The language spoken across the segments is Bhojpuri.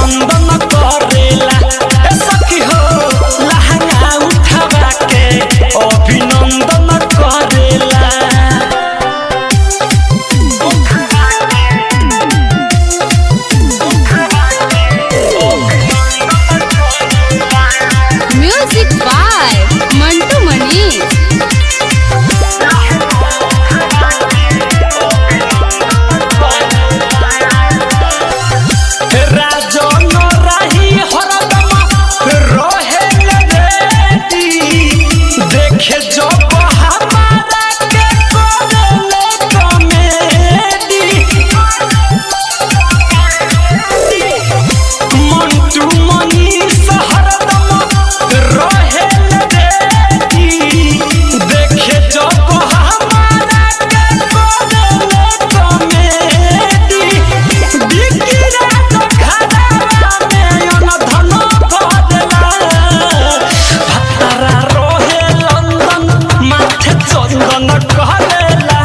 अभिनंदन करेला। ए सखी हो लहंगा उठावा के अभिनंदन करेला। Music by Mantu Manish. राजन राही हरदम रहेल रेडी, देखे जब हमारा के करेले कॉमेडी। मंटू मनीष हरदम रहेल रेडी, देखे जब हमारा के करेले कॉमेडी। बिकिरा घरवा में अनधन करेला, भतरा रोहे लंदन माथे चंदन करेला।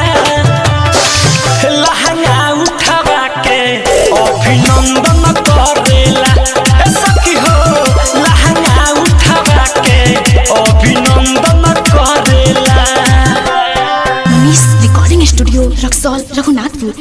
लहंगा उठावा के अभिनंदन करेला। ए सखी हो लहंगा उठावा के अभिनंदन करेला। Miss recording studio Raxaul Raghunathpur.